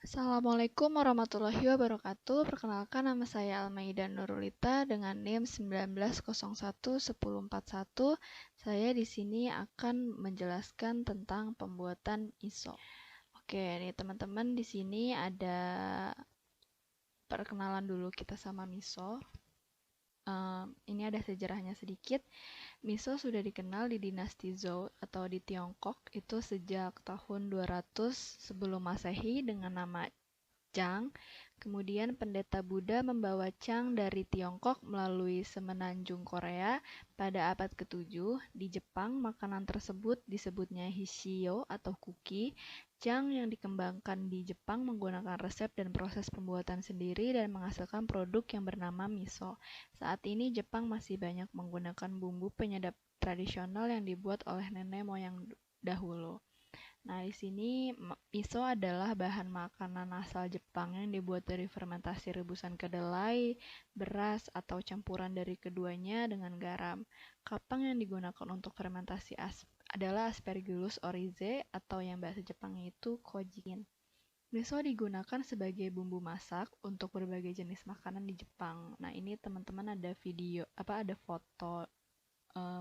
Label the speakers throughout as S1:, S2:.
S1: Assalamualaikum warahmatullahi wabarakatuh. Perkenalkan, nama saya Almaida Nurulita dengan NIM 19011041. Saya di sini akan menjelaskan tentang pembuatan ISO. Oke, nih teman-teman, di sini ada perkenalan dulu kita sama MISO. Ini ada sejarahnya sedikit. Miso sudah dikenal di dinasti Zhou atau di Tiongkok itu sejak tahun 200 sebelum Masehi dengan nama Chang. Kemudian pendeta Buddha membawa Chang dari Tiongkok melalui semenanjung Korea pada abad ke-7. Di Jepang, makanan tersebut disebutnya hishio atau kuki. Chang yang dikembangkan di Jepang menggunakan resep dan proses pembuatan sendiri dan menghasilkan produk yang bernama miso. Saat ini Jepang masih banyak menggunakan bumbu penyedap tradisional yang dibuat oleh nenek moyang dahulu. Nah, di sini miso adalah bahan makanan asal Jepang yang dibuat dari fermentasi rebusan kedelai, beras, atau campuran dari keduanya dengan garam. Kapang yang digunakan untuk fermentasi adalah Aspergillus oryzae atau yang bahasa Jepangnya itu kojin. Miso digunakan sebagai bumbu masak untuk berbagai jenis makanan di Jepang. Nah, ini teman-teman ada ada foto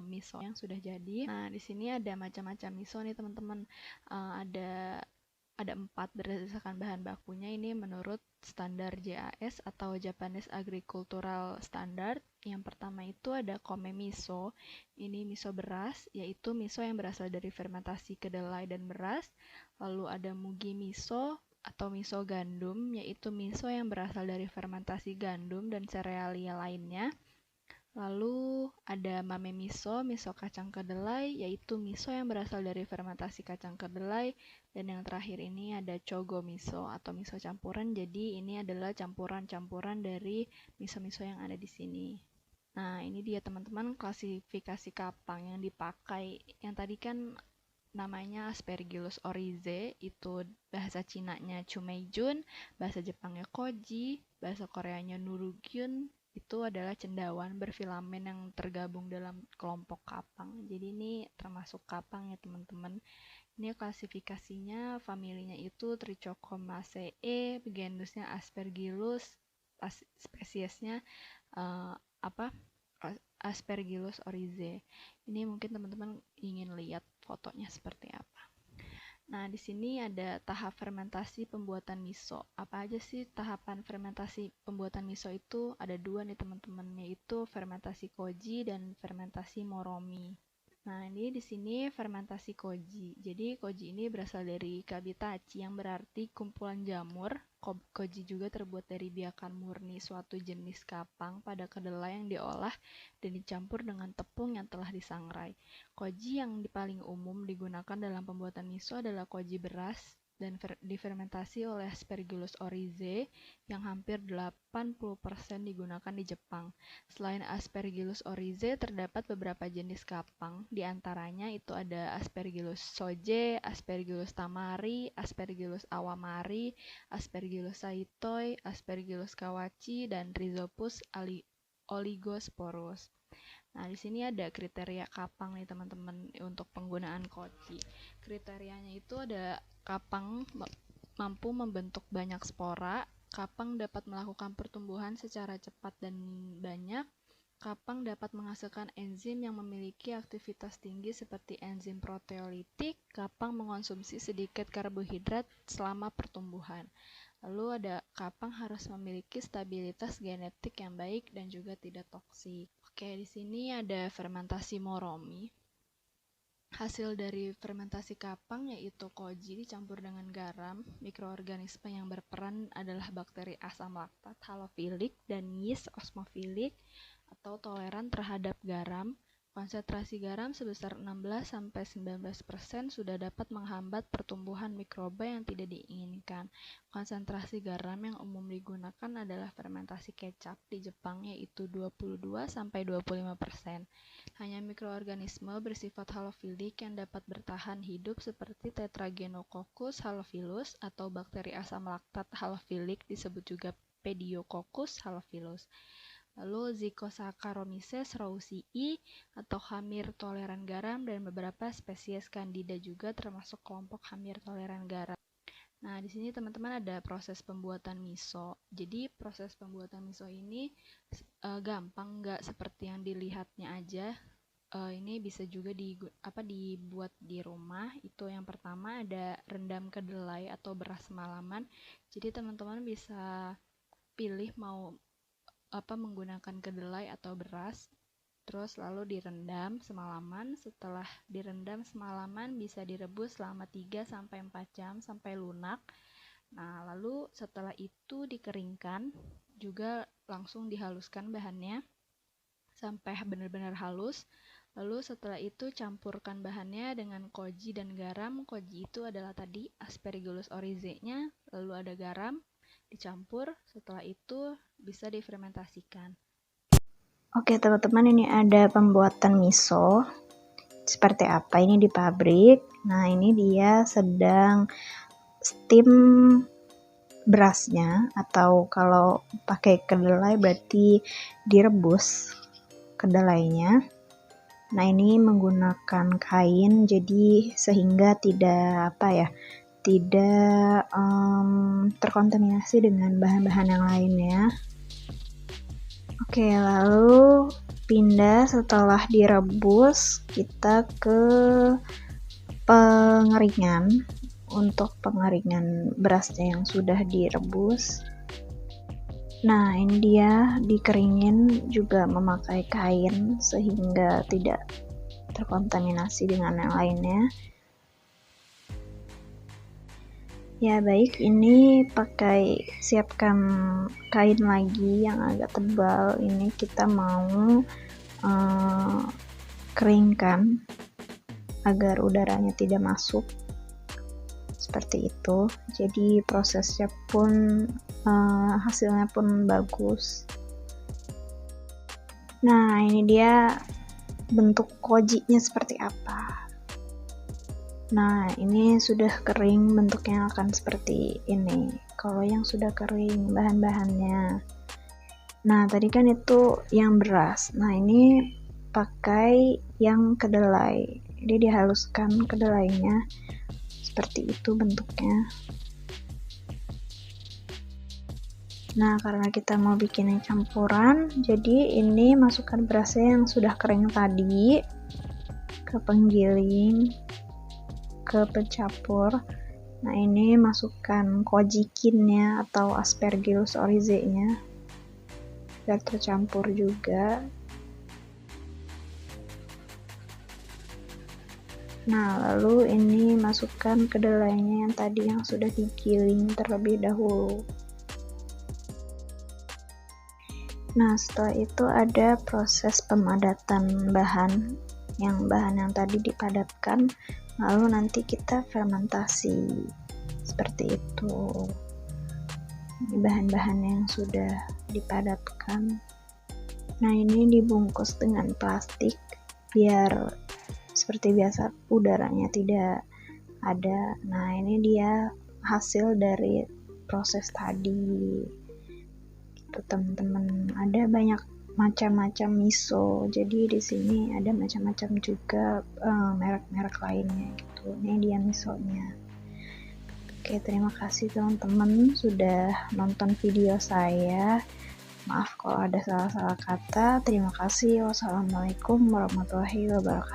S1: miso yang sudah jadi. Nah, di sini ada macam-macam miso nih teman-teman. Ada 4 berdasarkan bahan bakunya. Ini menurut standar JAS atau Japanese Agricultural Standard. Yang pertama itu ada kome miso. Ini miso beras, yaitu miso yang berasal dari fermentasi kedelai dan beras. Lalu ada mugi miso atau miso gandum, yaitu miso yang berasal dari fermentasi gandum dan serealia lainnya. Lalu ada mame miso, miso kacang kedelai, yaitu miso yang berasal dari fermentasi kacang kedelai. Dan yang terakhir ini ada chogo miso atau miso campuran. Jadi ini adalah campuran-campuran dari miso-miso yang ada di sini. Nah, ini dia teman-teman klasifikasi kapang yang dipakai. Yang tadi kan namanya Aspergillus oryzae, itu bahasa Cinanya Chumeijun, bahasa Jepangnya koji, bahasa Koreanya Nurugyun, itu adalah cendawan berfilamen yang tergabung dalam kelompok kapang. Jadi ini termasuk kapang ya teman-teman. Ini klasifikasinya, familinya itu Trichocomaceae, genusnya Aspergillus, spesiesnya Aspergillus oryzae. Ini mungkin teman-teman ingin lihat fotonya seperti apa. Nah, di sini ada tahap fermentasi pembuatan miso. Apa aja sih tahapan fermentasi pembuatan miso itu? Ada 2 nih teman-teman, yaitu fermentasi koji dan fermentasi moromi. Nah, ini di sini fermentasi koji. Jadi, koji ini berasal dari kabitachi yang berarti kumpulan jamur. Koji juga terbuat dari biakan murni suatu jenis kapang pada kedelai yang diolah dan dicampur dengan tepung yang telah disangrai. Koji yang paling umum digunakan dalam pembuatan miso adalah koji beras dan difermentasi oleh Aspergillus oryzae yang hampir 80% digunakan di Jepang. Selain Aspergillus oryzae, terdapat beberapa jenis kapang. Di antaranya itu ada Aspergillus soje, Aspergillus tamari, Aspergillus awamari, Aspergillus saitoi, Aspergillus kawachi, dan Rhizopus oligosporus. Nah, di sini ada kriteria kapang nih teman-teman untuk penggunaan koji. Kriterianya itu ada kapang mampu membentuk banyak spora, kapang dapat melakukan pertumbuhan secara cepat dan banyak, kapang dapat menghasilkan enzim yang memiliki aktivitas tinggi seperti enzim proteolitik, kapang mengonsumsi sedikit karbohidrat selama pertumbuhan. Lalu ada kapang harus memiliki stabilitas genetik yang baik dan juga tidak toksik. Oke, di sini ada fermentasi moromi. Hasil dari fermentasi kapang yaitu koji dicampur dengan garam. Mikroorganisme yang berperan adalah bakteri asam laktat halofilik dan yeast osmofilik atau toleran terhadap garam. Konsentrasi garam sebesar 16-19% sudah dapat menghambat pertumbuhan mikroba yang tidak diinginkan. Konsentrasi garam yang umum digunakan adalah fermentasi kecap di Jepang yaitu 22-25%. Hanya mikroorganisme bersifat halofilik yang dapat bertahan hidup seperti Tetragenococcus halophilus atau bakteri asam laktat halofilik disebut juga Pediococcus halophilus. Lalu Zika-Saccharomyces rawusii atau hamir toleran garam dan beberapa spesies Candida juga termasuk kelompok hamir toleran garam. Nah, di sini teman-teman ada proses pembuatan miso. Jadi, proses pembuatan miso ini gampang, nggak seperti yang dilihatnya aja. Ini bisa juga dibuat di rumah. Itu yang pertama ada rendam kedelai atau beras semalaman. Jadi, teman-teman bisa pilih mau menggunakan kedelai atau beras. Terus lalu direndam semalaman. Setelah direndam semalaman bisa direbus selama 3-4 jam sampai lunak. Nah, lalu setelah itu dikeringkan, juga langsung dihaluskan bahannya sampai benar-benar halus. Lalu setelah itu campurkan bahannya dengan koji dan garam. Koji itu adalah tadi Aspergillus oryzae-nya, lalu ada garam, dicampur. Setelah itu bisa difermentasikan.
S2: Oke teman-teman, ini ada pembuatan miso seperti apa ini di pabrik. Nah, ini dia sedang steam berasnya, atau kalau pakai kedelai berarti direbus kedelainya. Nah, ini menggunakan kain jadi sehingga tidak terkontaminasi dengan bahan-bahan yang lainnya. Oke, lalu pindah setelah direbus kita ke pengeringan. Untuk pengeringan berasnya yang sudah direbus. Nah, ini dia dikeringin juga memakai kain sehingga tidak terkontaminasi dengan yang lainnya. Ya baik, ini siapkan kain lagi yang agak tebal. Ini kita mau keringkan agar udaranya tidak masuk, seperti itu. Jadi prosesnya pun hasilnya pun bagus. Nah, ini dia bentuk kojinya seperti apa. Nah, ini sudah kering, bentuknya akan seperti ini. Kalau yang sudah kering bahan-bahannya. Nah, tadi kan itu yang beras. Nah, ini pakai yang kedelai. Jadi dihaluskan kedelainya. Seperti itu bentuknya. Nah, karena kita mau bikin campuran, jadi ini masukkan berasnya yang sudah kering tadi ke penggiling, ke pencampur. Nah, ini masukkan kojikinnya atau Aspergillus oryzae-nya biar tercampur juga. Nah, lalu ini masukkan kedelainya yang tadi yang sudah digiling terlebih dahulu. Nah, setelah itu ada proses pemadatan bahan yang tadi dipadatkan, lalu nanti kita fermentasi seperti itu. Ini bahan-bahan yang sudah dipadatkan. Nah, ini dibungkus dengan plastik biar seperti biasa udaranya tidak ada. Nah, ini dia hasil dari proses tadi. Gitu, teman-teman. Ada banyak macam-macam miso. Jadi di sini ada macam-macam juga merek-merek lainnya gitu. Ini dia misonya. Oke, terima kasih teman-teman sudah nonton video saya. Maaf kalau ada salah-salah kata. Terima kasih. Wassalamualaikum warahmatullahi wabarakatuh.